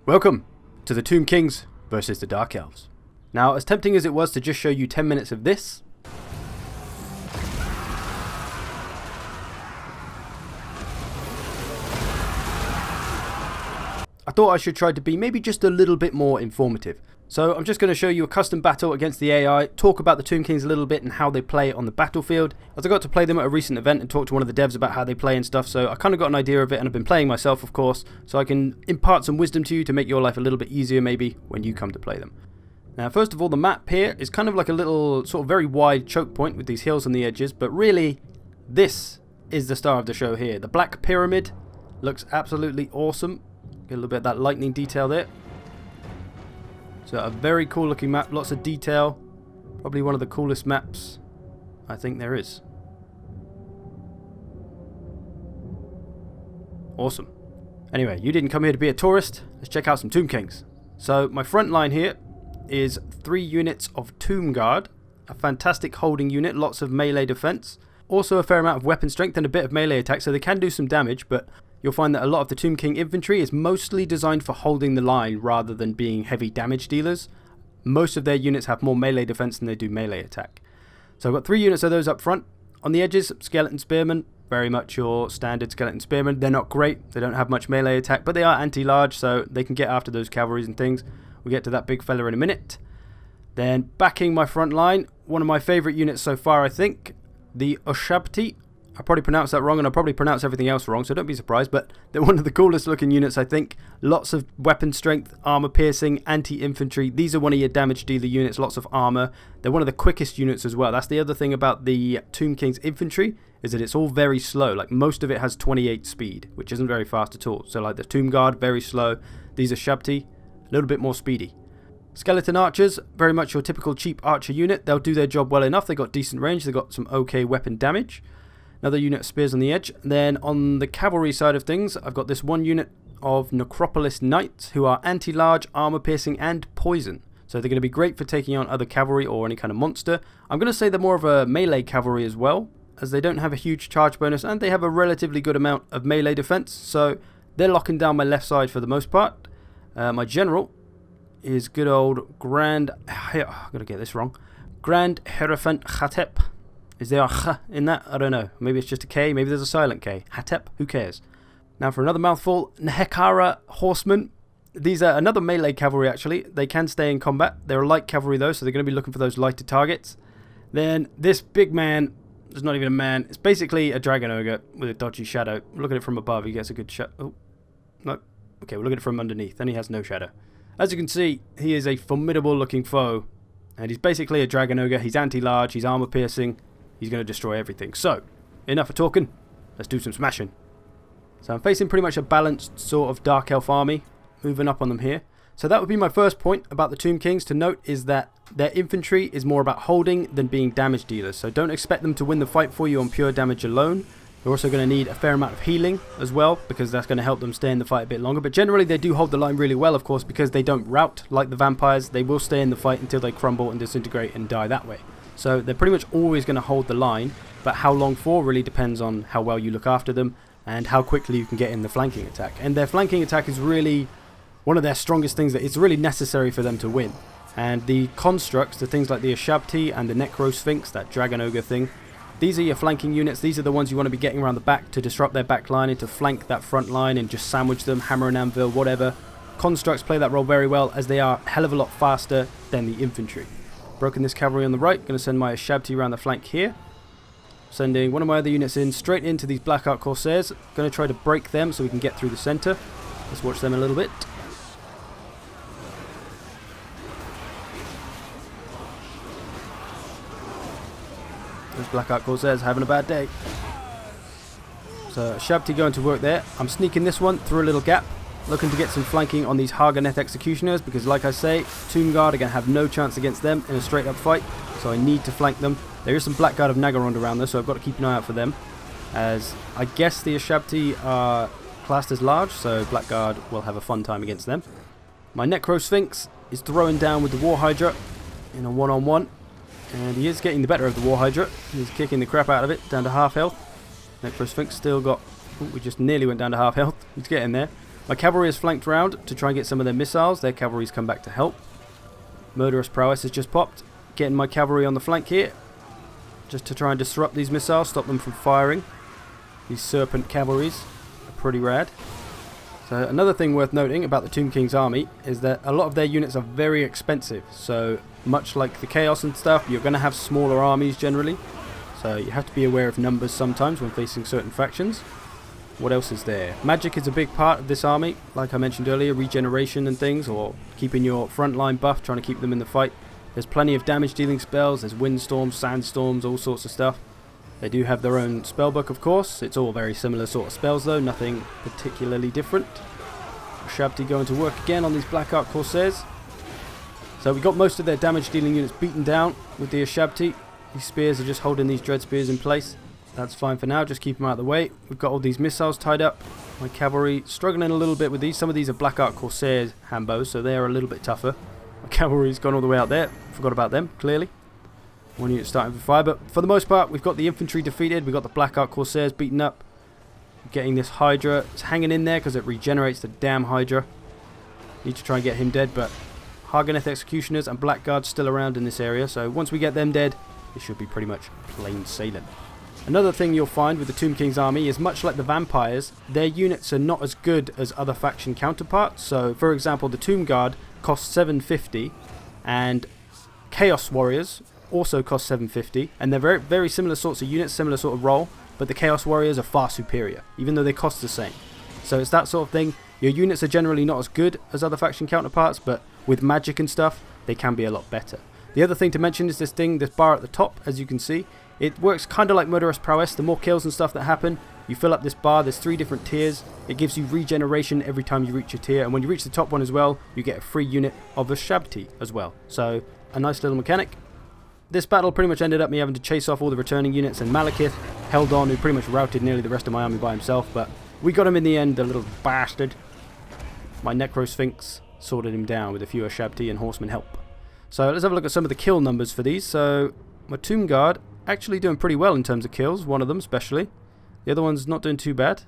Welcome to the Tomb Kings versus the Dark Elves. Now, as tempting as it was to just show you 10 minutes of this, I thought I should try to be maybe just a little bit more informative. So I'm just going to show you a custom battle against the AI, talk about the Tomb Kings a little bit and how they play on the battlefield, as I got to play them at a recent event and talk to one of the devs about how they play and stuff, so I kind of got an idea of it, and I've been playing myself, of course, so I can impart some wisdom to you to make your life a little bit easier maybe when you come to play them. Now, first of all, the map here is kind of like a little sort of very wide choke point with these hills on the edges, but really this is the star of the show here. The black pyramid looks absolutely awesome. Get a little bit of that lightning detail there. So a very cool looking map, lots of detail. Probably one of the coolest maps I think there is. Awesome. Anyway, you didn't come here to be a tourist. Let's check out some Tomb Kings. So my front line here is 3 units of Tomb Guard. A fantastic holding unit, lots of melee defense. Also a fair amount of weapon strength and a bit of melee attack, so they can do some damage, but you'll find that a lot of the Tomb King infantry is mostly designed for holding the line rather than being heavy damage dealers. Most of their units have more melee defense than they do melee attack. So I've got 3 units of those up front. On the edges, skeleton spearmen, very much your standard skeleton spearmen. They're not great, they don't have much melee attack, but they are anti-large, so they can get after those cavalries and things. We'll get to that big fella in a minute. Then backing my front line, one of my favourite units so far, I think, the Ushabti. I probably pronounced that wrong, and I probably pronounced everything else wrong, so don't be surprised, but they're one of the coolest looking units, I think. Lots of weapon strength, armor piercing, anti-infantry. These are one of your damage dealer units, lots of armor. They're one of the quickest units as well. That's the other thing about the Tomb King's infantry, is that it's all very slow. Like, most of it has 28 speed, which isn't very fast at all. So like the Tomb Guard, very slow. These are Shabti, a little bit more speedy. Skeleton archers, very much your typical cheap archer unit. They'll do their job well enough. They've got decent range, they've got some okay weapon damage. Another unit of spears on the edge. Then on the cavalry side of things, I've got this one unit of Necropolis Knights who are anti-large, armor piercing and poison. So they're going to be great for taking on other cavalry or any kind of monster. I'm going to say they're more of a melee cavalry as well, as they don't have a huge charge bonus and they have a relatively good amount of melee defense. So they're locking down my left side for the most part. My general is good old Grand... I'm going to get this wrong. Grand Hierophant Khatep. Is there a ch in that? I don't know. Maybe it's just a K. Maybe there's a silent K. Hatep. Who cares? Now for another mouthful. Nakara Horseman. These are another melee cavalry actually. They can stay in combat. They're a light cavalry though, so they're going to be looking for those lighter targets. Then this big man. It's not even a man. It's basically a dragon ogre with a dodgy shadow. Look at it from above. He gets a good shot. Oh. No. Okay, we'll look at it from underneath. Then he has no shadow. As you can see, he is a formidable looking foe. And he's basically a dragon ogre. He's anti-large. He's armor piercing. He's going to destroy everything. So, enough of talking. Let's do some smashing. So I'm facing pretty much a balanced sort of Dark Elf army. Moving up on them here. So that would be my first point about the Tomb Kings to note, is that their infantry is more about holding than being damage dealers. So don't expect them to win the fight for you on pure damage alone. They're also going to need a fair amount of healing as well, because that's going to help them stay in the fight a bit longer. But generally they do hold the line really well, of course, because they don't rout like the vampires. They will stay in the fight until they crumble and disintegrate and die that way. So they're pretty much always going to hold the line, but how long for really depends on how well you look after them and how quickly you can get in the flanking attack. And their flanking attack is really one of their strongest things that it's really necessary for them to win. And the constructs, the things like the Ushabti and the Necro Sphinx, that Dragon Ogre thing, these are your flanking units. These are the ones you want to be getting around the back to disrupt their back line and to flank that front line and just sandwich them, hammer and anvil, whatever. Constructs play that role very well, as they are a hell of a lot faster than the infantry. Broken this cavalry on the right. Going to send my Ushabti around the flank here. Sending one of my other units in straight into these Black Ark Corsairs. Going to try to break them so we can get through the centre. Let's watch them a little bit. Those Black Ark Corsairs having a bad day. So Ushabti going to work there. I'm sneaking this one through a little gap. Looking to get some flanking on these Hargoneth Executioners, because like I say, Tomb Guard are going to have no chance against them in a straight up fight, so I need to flank them. There is some Blackguard of Naggarond around there, so I've got to keep an eye out for them, as I guess the Ushabti are classed as large, so Blackguard will have a fun time against them. My Necro Sphinx is throwing down with the War Hydra in a one-on-one, and he is getting the better of the War Hydra. He's kicking the crap out of it, down to half health. Necro Sphinx still got... Ooh, we just nearly went down to half health. He's getting there. My cavalry is flanked round to try and get some of their missiles. Their cavalry's come back to help. Murderous Prowess has just popped. Getting my cavalry on the flank here, just to try and disrupt these missiles, stop them from firing. These serpent cavalries are pretty rad. So another thing worth noting about the Tomb King's army is that a lot of their units are very expensive. So much like the Chaos and stuff, you're going to have smaller armies generally. So you have to be aware of numbers sometimes when facing certain factions. What else is there? Magic is a big part of this army. Like I mentioned earlier, regeneration and things, or keeping your front line buff, trying to keep them in the fight. There's plenty of damage dealing spells, there's windstorms, sandstorms, all sorts of stuff. They do have their own spellbook, of course. It's all very similar sort of spells though, nothing particularly different. Shabti going to work again on these Black Ark Corsairs. So we got most of their damage dealing units beaten down with the Shabti. These spears are just holding these dread spears in place. That's fine for now, just keep them out of the way. We've got all these missiles tied up. My cavalry struggling a little bit with these. Some of these are Black Ark Corsairs hambos, so they're a little bit tougher. My cavalry's gone all the way out there. Forgot about them, clearly. One unit starting to fire, but for the most part, we've got the infantry defeated. We've got the Black Ark Corsairs beaten up. Getting this Hydra. It's hanging in there because it regenerates the damn Hydra. Need to try and get him dead, but Harganeth Executioners and Blackguards still around in this area, so once we get them dead, it should be pretty much plain sailing. Another thing you'll find with the Tomb King's army is, much like the vampires, their units are not as good as other faction counterparts. So, for example, the Tomb Guard costs 750, and Chaos Warriors also cost 750, and they're very, very similar sorts of units, similar sort of role, but the Chaos Warriors are far superior, even though they cost the same. So it's that sort of thing. Your units are generally not as good as other faction counterparts, but with magic and stuff, they can be a lot better. The other thing to mention is this bar at the top, as you can see. It works kind of like Murderous Prowess. The more kills and stuff that happen, you fill up this bar. There's 3 different tiers. It gives you regeneration every time you reach a tier, and when you reach the top one as well, you get a free unit of a Shabti as well. So, a nice little mechanic. This battle pretty much ended up me having to chase off all the returning units, and Malekith held on, who pretty much routed nearly the rest of my army by himself, but we got him in the end, the little bastard. My Necro Sphinx sorted him down with a few Shabti and Horseman help. So let's have a look at some of the kill numbers for these. So my Tomb Guard actually doing pretty well in terms of kills, one of them especially. The other one's not doing too bad.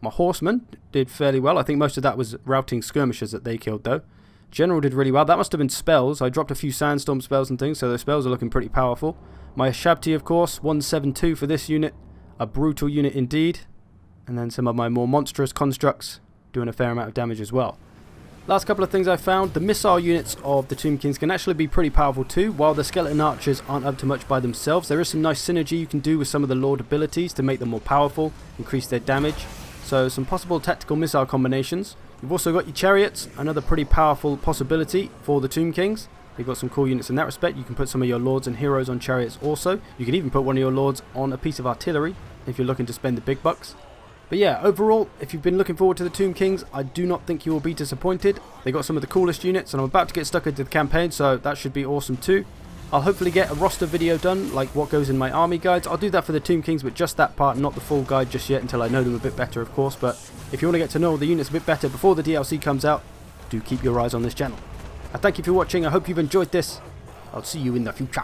My Horseman did fairly well. I think most of that was routing skirmishers that they killed though. General did really well. That must have been spells. I dropped a few sandstorm spells and things, so those spells are looking pretty powerful. My Shabti, of course, 172 for this unit. A brutal unit indeed. And then some of my more monstrous constructs doing a fair amount of damage as well. Last couple of things I found. The missile units of the Tomb Kings can actually be pretty powerful too. While the skeleton archers aren't up to much by themselves, there is some nice synergy you can do with some of the Lord abilities to make them more powerful, increase their damage. So some possible tactical missile combinations. You've also got your chariots, another pretty powerful possibility for the Tomb Kings. They've got some cool units in that respect. You can put some of your lords and heroes on chariots also. You can even put one of your lords on a piece of artillery if you're looking to spend the big bucks. But yeah, overall, if you've been looking forward to the Tomb Kings, I do not think you will be disappointed. They got some of the coolest units, and I'm about to get stuck into the campaign, so that should be awesome too. I'll hopefully get a roster video done, like what goes in my army guides. I'll do that for the Tomb Kings, but just that part, not the full guide just yet, until I know them a bit better, of course. But if you want to get to know all the units a bit better before the DLC comes out, do keep your eyes on this channel. I thank you for watching. I hope you've enjoyed this. I'll see you in the future.